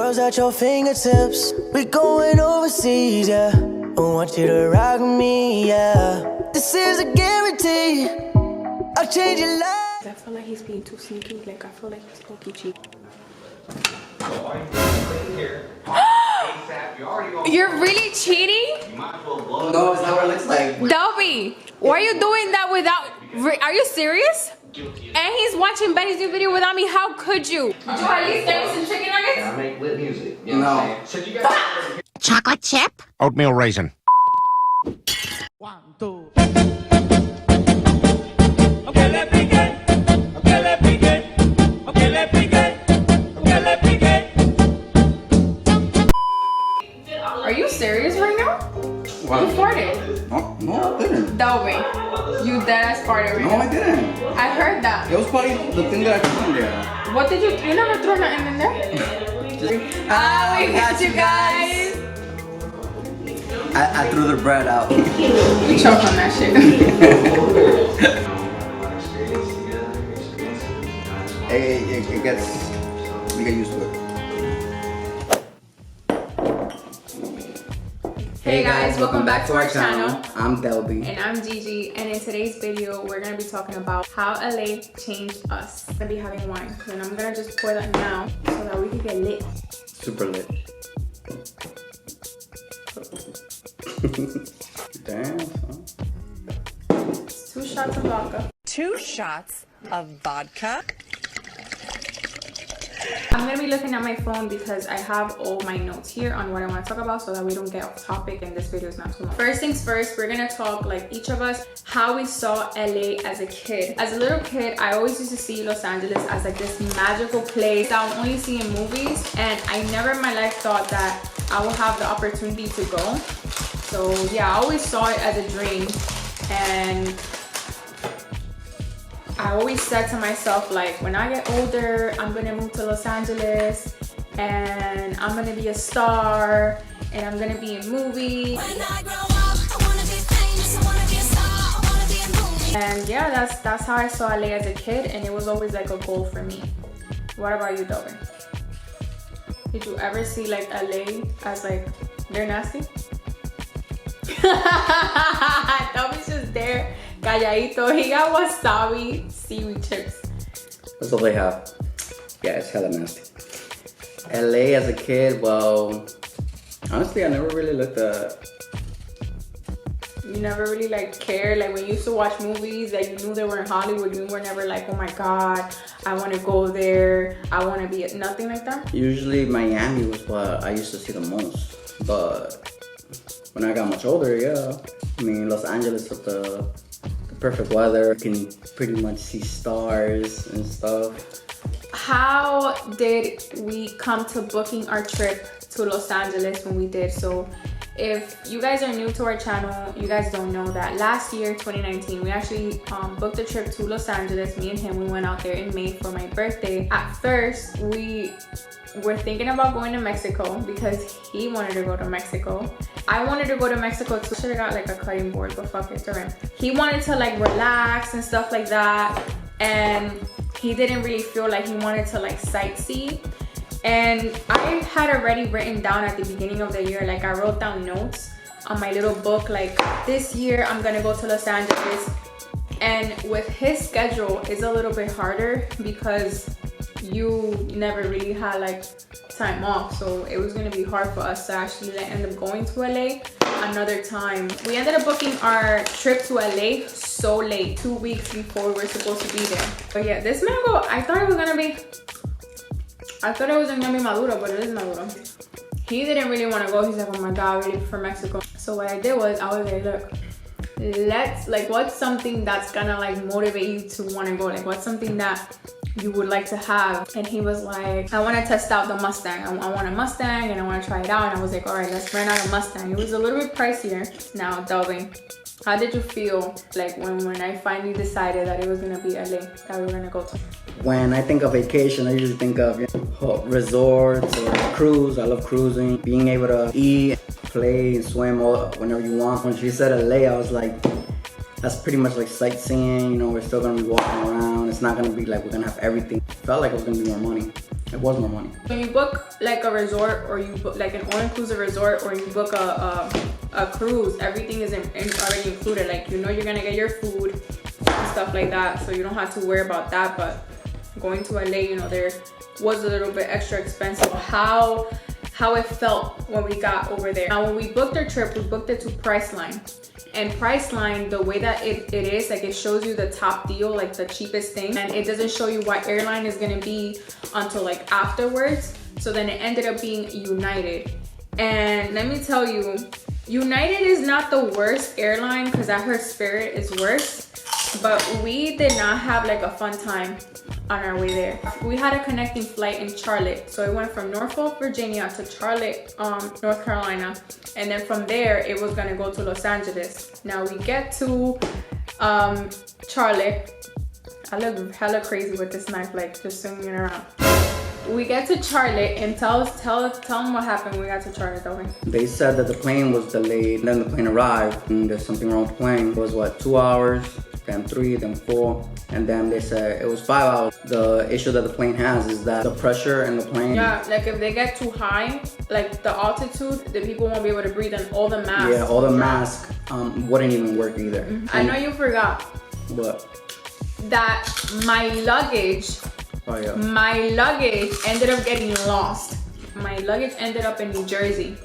world's at your fingertips. We going overseas, yeah. I want you to rock me, yeah. This is a guarantee. I'll change your life. I feel like he's being too sneaky. Like, I feel like he's low-key cheap. You're really cheating? No, it's not what it looks like. Dobby, why are you doing that without... Are you serious? And he's watching Benny's new video without me. How could you? Did you at least get me some chicken nuggets? I make lit music. You know what I'm saying? So Chocolate chip? Oatmeal raisin. 1, 2. Okay, le pique. Okay, le pique. Okay, le pique. Okay, le pique. Are you serious right now? What? You farted. No, I didn't. Dobby, you deadass farted right No, now. I didn't. I heard that. It was probably the thing that I put in there. What did you never throw nothing in there? Ah, we got you guys. I threw the bread out. We choke on that shit. It gets, you get used to it. Hey guys, welcome back to our channel. I'm Delby. And I'm Gigi, and in today's video, we're gonna be talking about how LA changed us. I'm gonna be having wine, and I'm gonna just pour that now so that we can get lit. Super lit. Damn, son. It's 2 shots of vodka. 2 shots of vodka. I'm gonna be looking at my phone because I have all my notes here on what I want to talk about so that we don't get off topic and this video is not too long. First things first, we're gonna talk, like, each of us, how we saw LA as a kid. As a little kid, I always used to see Los Angeles as like this magical place that I would only see in movies, and I never in my life thought that I would have the opportunity to go. So yeah, I always saw it as a dream, and I always said to myself, like, when I get older, I'm gonna move to Los Angeles and I'm gonna be a star and I'm gonna be in movies. When I grow up, I wanna be famous, I wanna be a star, I wanna be in movies. And yeah, that's how I saw LA as a kid, and it was always like a goal for me. What about you, Dobby? Did you ever see like LA as like, they're nasty? Dobby's just there, calladito. He got wasabi seaweed chips. That's all they have. Yeah, it's hella nasty. LA as a kid, well, honestly, I never really looked at. You never really like cared, like when you used to watch movies that you knew they were in Hollywood, you were never like, oh my god, I want to go there, I want to be nothing like that? Usually Miami was what I used to see the most, but when I got much older, yeah, I mean, Los Angeles with the perfect weather, you can pretty much see stars and stuff. How did we come to booking our trip to Los Angeles when we did? So if you guys are new to our channel, you guys don't know that last year, 2019, we actually booked a trip to Los Angeles. Me and him, we went out there in May for my birthday. At first, we were thinking about going to Mexico because he wanted to go to Mexico. I wanted to go to Mexico too. Should have got like a cutting board, but fuck it, it's alright. He wanted to like relax and stuff like that, and he didn't really feel like he wanted to like sightsee. And I had already written down at the beginning of the year, like I wrote down notes on my little book, like this year I'm gonna go to Los Angeles. And with his schedule, it's a little bit harder because you never really had like time off, so it was gonna be hard for us to actually end up going to LA another time. We ended up booking our trip to LA so late, 2 weeks before we were supposed to be there. But yeah, this mango, I thought it wasn't gonna be Maduro, but it is Maduro. He didn't really want to go. He's like, oh my god, I really prefer Mexico. So what I did was, I was like, look, let's, like, what's something that's gonna like motivate you to want to go? Like, what's something that you would like to have? And he was like, I want to test out the Mustang. I want a Mustang and I want to try it out. And I was like, all right, let's rent out a Mustang. It was a little bit pricier. Now, Delvin, how did you feel like when I finally decided that it was gonna be LA that we were gonna go to? When I think of vacation, I usually think of resorts or cruise. I love cruising, being able to eat, play, and swim whenever you want. When she said LA, I was like, that's pretty much like sightseeing. You know, we're still gonna be walking around. It's not gonna be like we're gonna have everything. Felt like it was gonna be more money. It was more money. When you book like a resort, or you book like an all-inclusive resort, or you book a cruise, everything is already included. Like, you know, you're gonna get your food and stuff like that, so you don't have to worry about that. But going to LA, you know, there was a little bit extra expensive. How it felt when we got over there. Now, when we booked our trip, we booked it to Priceline. And Priceline, the way that it is, like, it shows you the top deal, like the cheapest thing, and it doesn't show you what airline is gonna be until like afterwards. So then it ended up being United. And let me tell you, United is not the worst airline, because I heard Spirit is worse, but we did not have like a fun time on our way there. We had a connecting flight in Charlotte, so it went from Norfolk, Virginia to Charlotte, North Carolina, and then from there it was gonna go to Los Angeles. Now we get to Charlotte. I look hella crazy with this knife, like just swinging it around. We get to Charlotte, and tell them what happened when we got to Charlotte, though. They said that the plane was delayed, then the plane arrived, and there's something wrong with the plane. It was what, 2 hours, then 3, then 4, and then they said it was 5 hours. The issue that the plane has is that the pressure in the plane. Yeah, like if they get too high, like the altitude, the people won't be able to breathe, and all the masks. Yeah, all the masks wouldn't even work either. I know you forgot. What? That my luggage. Oh yeah. My luggage ended up getting lost. My luggage ended up in New Jersey.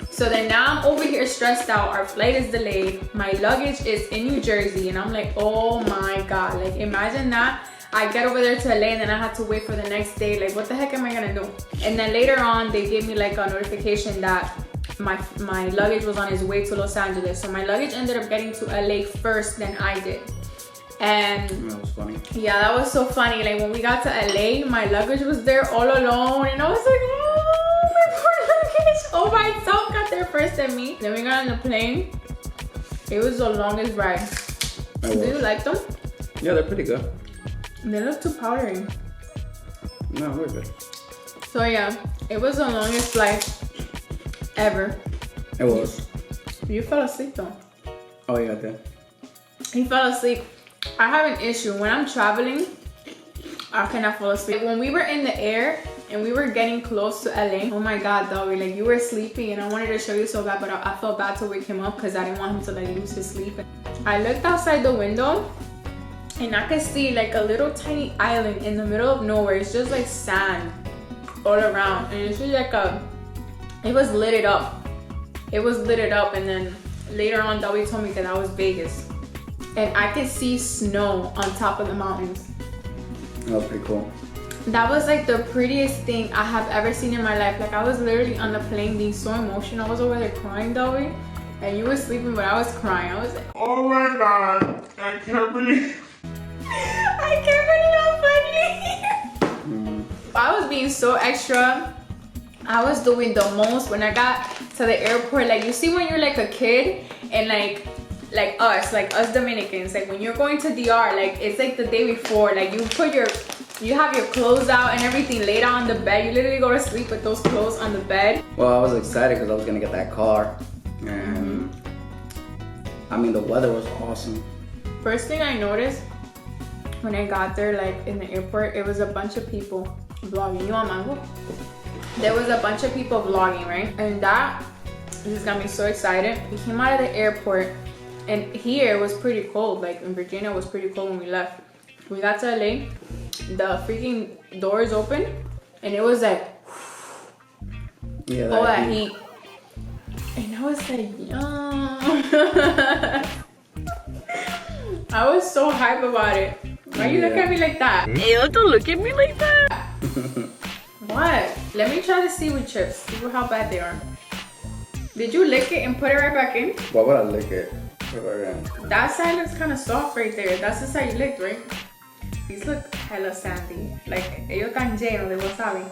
So then now I'm over here stressed out. Our flight is delayed. My luggage is in New Jersey, and I'm like, oh my God. Like, imagine that. I get over there to LA, and then I have to wait for the next day. Like, what the heck am I gonna do? And then later on, they gave me like a notification that my luggage was on its way to Los Angeles. So my luggage ended up getting to LA first than I did. And that was funny. Yeah, that was so funny. Like, when we got to LA, my luggage was there all alone, and I was like, oh, my poor luggage all by itself got there first than me. Then we got on the plane. It was the longest ride. Do you like them? Yeah, they're pretty good. They look too powdery. No, we're good. So yeah, it was the longest flight ever. It was. You fell asleep though. Oh yeah, I did. He fell asleep. I have an issue. When I'm traveling, I cannot fall asleep. When we were in the air and we were getting close to LA, oh my God, Dobby, like, you were sleeping, and I wanted to show you so bad, but I felt bad to wake him up because I didn't want him to like lose his sleep. I looked outside the window, and I could see like a little tiny island in the middle of nowhere. It's just like sand all around, and it's just like it was lit up. It was lit up, and then later on, Dobby told me that that was Vegas. And I could see snow on top of the mountains. That was pretty cool. That was like the prettiest thing I have ever seen in my life. Like, I was literally on the plane being so emotional. I was over there crying, Dobby. And you were sleeping, but I was crying. I was like, oh my God, I can't believe I'm finally here. I was being so extra. I was doing the most when I got to the airport. Like, you see when you're like a kid, and like us Dominicans, like when you're going to DR, like it's like the day before, like you have your clothes out and everything laid out on the bed. You literally go to sleep with those clothes on the bed. Well, I was excited because I was gonna get that car, and I mean, the weather was awesome. First thing I noticed when I got there, like in the airport, it was a bunch of people vlogging. You want mango? There was a bunch of people vlogging, right? And that just got me so excited. We came out of the airport, and here it was pretty cold. Like in Virginia, it was pretty cold when we left. We got to LA, the freaking doors open, and it was like, yeah, all that heat. And I was like, yeah. I was so hype about it. Why you look at me like that? Ew, don't look at me like that. What? Let me try the seaweed chips. See how bad they are. Did you lick it and put it right back in? Why would I lick it? Put it right in. That side looks kind of soft right there. That's the side you licked, right? These look hella sandy. Like, ellos están llenos de wasabi.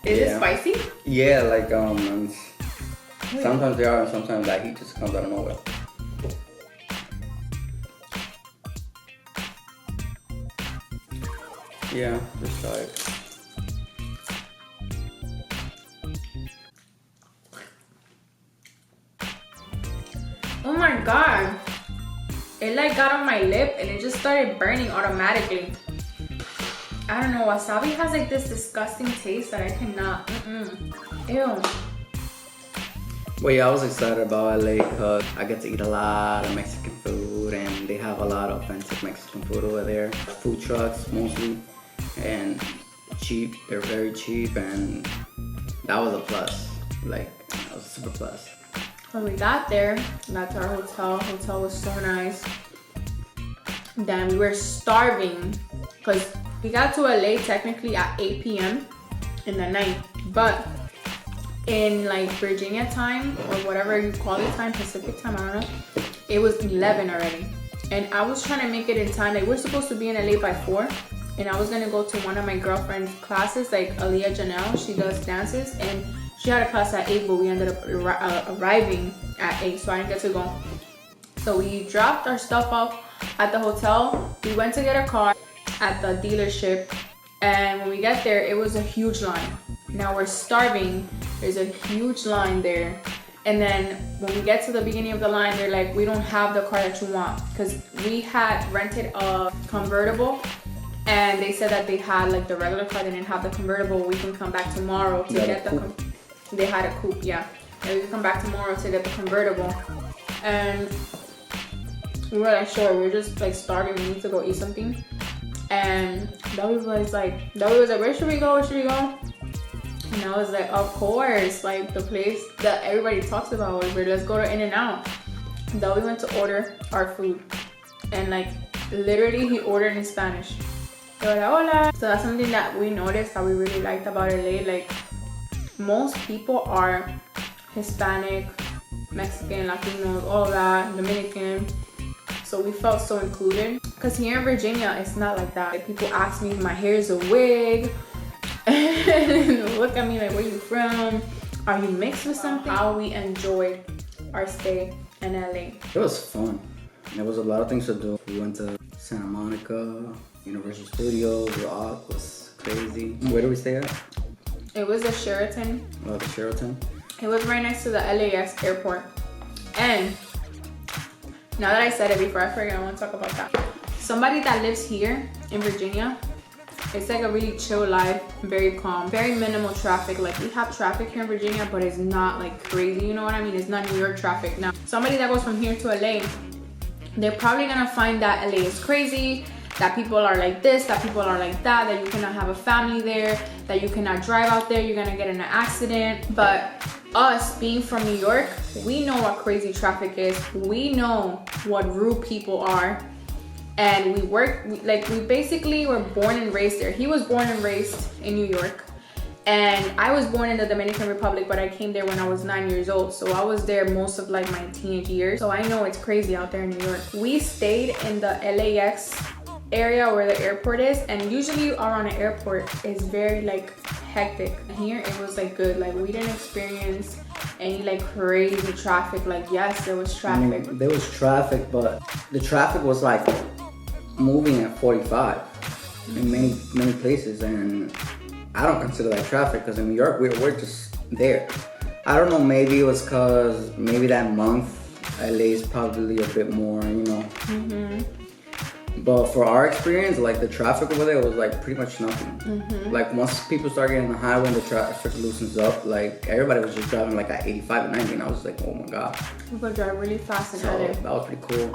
Is it spicy? Yeah, like sometimes they are, and sometimes that heat just comes out of nowhere. Yeah, just like. Oh my God. It like got on my lip and it just started burning automatically. I don't know, wasabi has like this disgusting taste that I cannot. Ew. Well, yeah, I was excited about LA because I get to eat a lot of Mexican food, and they have a lot of authentic Mexican food over there. Food trucks mostly, and cheap. They're very cheap, and that was a plus. Like, that was a super plus. When we got there, got to our hotel. Hotel was so nice. Then we were starving because we got to LA technically at 8 p.m. in the night, but in like Virginia time or whatever you call it time, Pacific time, I don't know, it was 11 already. And I was trying to make it in time. Like, we're supposed to be in LA by 4, and I was gonna go to one of my girlfriend's classes, like Aaliyah Janelle. She does dances, and she had a class at 8, but we ended up arriving at 8, so I didn't get to go. So we dropped our stuff off at the hotel. We went to get a car at the dealership, and when we get there, it was a huge line. Now we're starving. There's a huge line there. And then when we get to the beginning of the line, they're like, we don't have the car that you want. Because we had rented a convertible, and they said that they had like the regular car, they didn't have the convertible. We can come back tomorrow to get the they had a coupe, yeah. And we can come back tomorrow to get the convertible. And we were like, sure, we're just like starving, we need to go eat something. And Dobby was like, where should we go? Where should we go? And I was like, of course, like the place that everybody talks about, where let's go to In-N-Out. Then we went to order our food, and like literally he ordered in Spanish. Hola, hola. So that's something that we noticed that we really liked about LA. Like, most people are Hispanic, Mexican, Latinos, all of that, Dominican. So we felt so included. Because here in Virginia, it's not like that. Like, people ask me if my hair is a wig. And look at me like, where you from? Are you mixed with something? How we enjoyed our stay in LA. It was fun. There was a lot of things to do. We went to Santa Monica, Universal Studios, Rock was crazy. Where did we stay at? It was the Sheraton. Oh, the Sheraton. It was right next to the LAX airport. And now that I said it before, I forget, I want to talk about that. Somebody that lives here in Virginia, it's like a really chill life, very calm, very minimal traffic. Like, we have traffic here in Virginia, but it's not like crazy, you know what I mean? It's not New York traffic. Now, somebody that goes from here to LA, they're probably gonna find that LA is crazy, that people are like this, that people are like that you cannot have a family there, that you cannot drive out there, you're gonna get in an accident. But us being from New York, we know what crazy traffic is. We know what rude people are. And we basically were born and raised there. He was born and raised in New York. And I was born in the Dominican Republic, but I came there when I was 9 years old. So I was there most of like my teenage years. So I know it's crazy out there in New York. We stayed in the LAX area where the airport is, and usually around an airport is very like hectic. Here it was like good. Like, we didn't experience any like crazy traffic. Like, yes, there was traffic. I mean, there was traffic, but the traffic was like moving at 45 in many places, and I don't consider that traffic because in New York we're just there. I don't know, maybe it was because maybe that month LA is probably a bit more, you know. But for our experience, like, the traffic over there was like pretty much nothing. Like, once people start getting on the highway and the traffic loosens up, like, everybody was just driving like at 85 and 90, and I was like, oh my god. People drive really fast in So LA. that was pretty cool.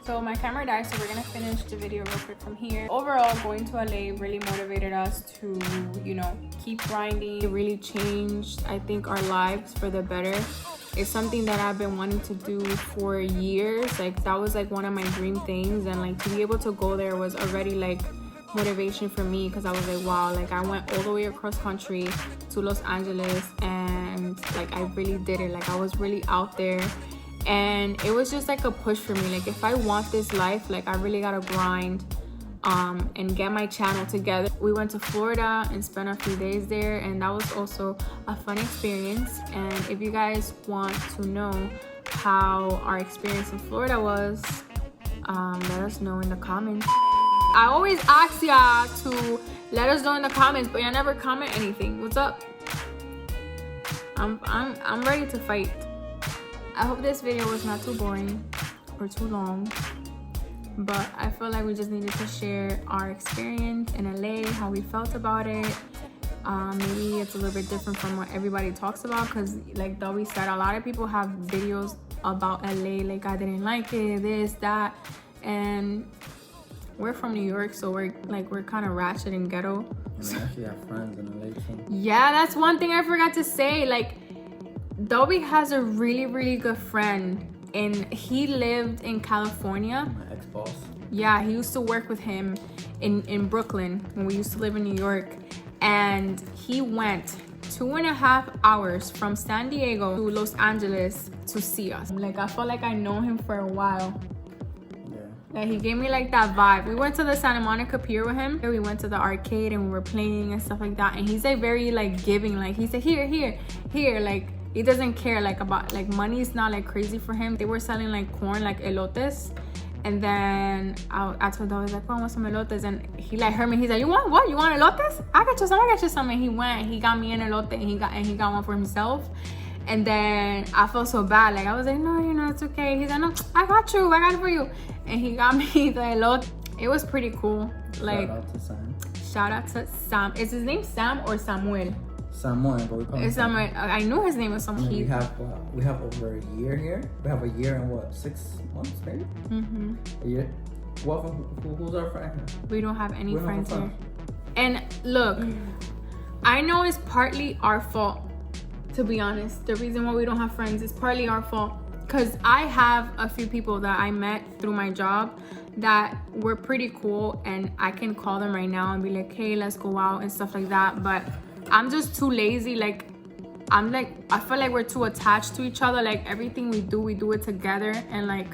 So my camera died, so we're gonna finish the video real quick from here. Overall, going to LA really motivated us to, you know, keep grinding. It really changed, I think, our lives for the better. It's something that I've been wanting to do for years. Like, that was like one of my dream things, and like to be able to go there was already like motivation for me, because I was like, wow, like I went all the way across country to Los Angeles, and like I really did it. Like, I was really out there. And it was just like a push for me. Like, if I want this life, like I really gotta grind and get my channel together. We went to Florida and spent a few days there, and that was also a fun experience. And if you guys want to know how our experience in Florida was, let us know in the comments. I always ask y'all to let us know in the comments, but y'all never comment anything. What's up? I'm ready to fight. I hope this video was not too boring or too long. but I feel like we just needed to share our experience in LA, how we felt about it. Maybe it's a little bit different from what everybody talks about, because like Dolby said, a lot of people have videos about LA, like I didn't like it, this, that, and we're from New York, so we're kind of ratchet and ghetto. And I actually have friends in LA too. Yeah, that's one thing I forgot to say. Like, Dolby has a really good friend, and he lived in California. My ex-boss. Yeah, he used to work with him in Brooklyn when we used to live in New York. And he went 2.5 hours from San Diego to Los Angeles to see us. Like, I felt like I know him for a while. Like, he gave me like that vibe. We went to the Santa Monica Pier with him. We went to the arcade and we were playing and stuff like that. And he's like very like giving. Like, he said, here. Like, he doesn't care like about like money is not like crazy for him. They were selling like corn, like elotes. And then I told him, I was like, oh, I want some elotes. And he like heard me. He's like, you want what? You want elotes? I got you some. And he went, he got me an elote, and he got one for himself. And then I felt so bad. Like, I was like, no, it's okay. He's like, no, I got it for you. And he got me the elote. It was pretty cool. Like, shout out to Sam. Is his name Sam or Samuel? Samuel, but we call him Samuel. I knew his name was some We have over a year here. We have a year and what, 6 months maybe? Mm-hmm. A year. Who's our friend here? We don't have any friends here. And look, I know it's partly our fault. To be honest, the reason why we don't have friends is partly our fault, because I have a few people that I met through my job that were pretty cool, and I can call them right now and be like, hey, let's go out and stuff like that. But I'm just too lazy. Like, I feel like we're too attached to each other. Like, everything we do it together, and like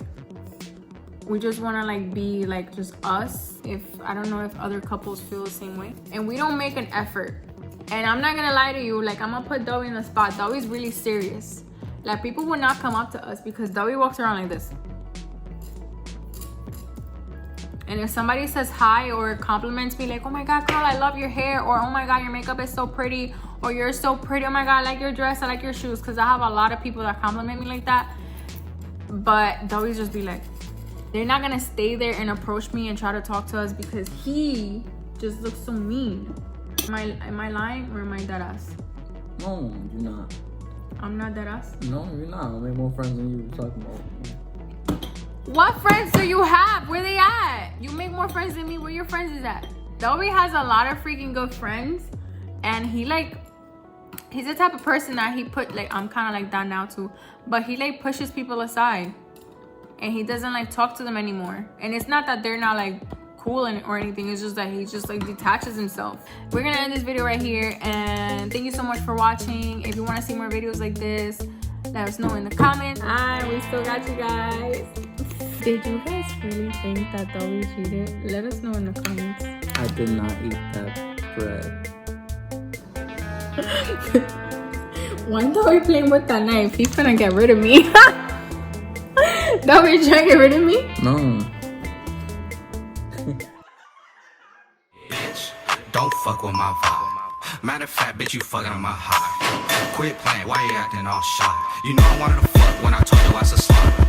we just want to like be like just us. I don't know if other couples feel the same way, and we don't make an effort. And I'm not gonna lie to you, like, I'm gonna put Dolby in the spot. Dolby's really serious. Like, people would not come up to us because Dolby walks around like this. And if somebody says hi or compliments me, like, oh my God, Carl, I love your hair, or oh my God, your makeup is so pretty, or you're so pretty, oh my God, I like your dress, I like your shoes, because I have a lot of people that compliment me like that. But Dolby's just be like, they're not gonna stay there and approach me and try to talk to us because he just looks so mean. Am I lying or am I dead ass? No, you're not. I'm not dead ass? No, you're not. I'll make more friends than you talking about. What friends do you have? Where they at? You make more friends than me. Where your friends is at? Dolby has a lot of freaking good friends, and he's the type of person that he put, like, I'm kind of like that now too, but he like pushes people aside, and he doesn't like talk to them anymore. And it's not that they're not like cool or anything, it's just that he just like detaches himself. We're gonna end this video right here, and thank you so much for watching. If you want to see more videos like this, let us know in the comments. We still got you guys. Did you guys really think that Dolby cheated? Let us know in the comments. I did not eat that bread. Why Dolby playing with that knife? He's gonna get rid of me. Dolby trying to get rid of me? No. Bitch, don't fuck with my vibe. Matter of fact, bitch, you fucking on my high. Quit playing, why you acting all shy? You know I wanted to fuck when I told you I was a slut.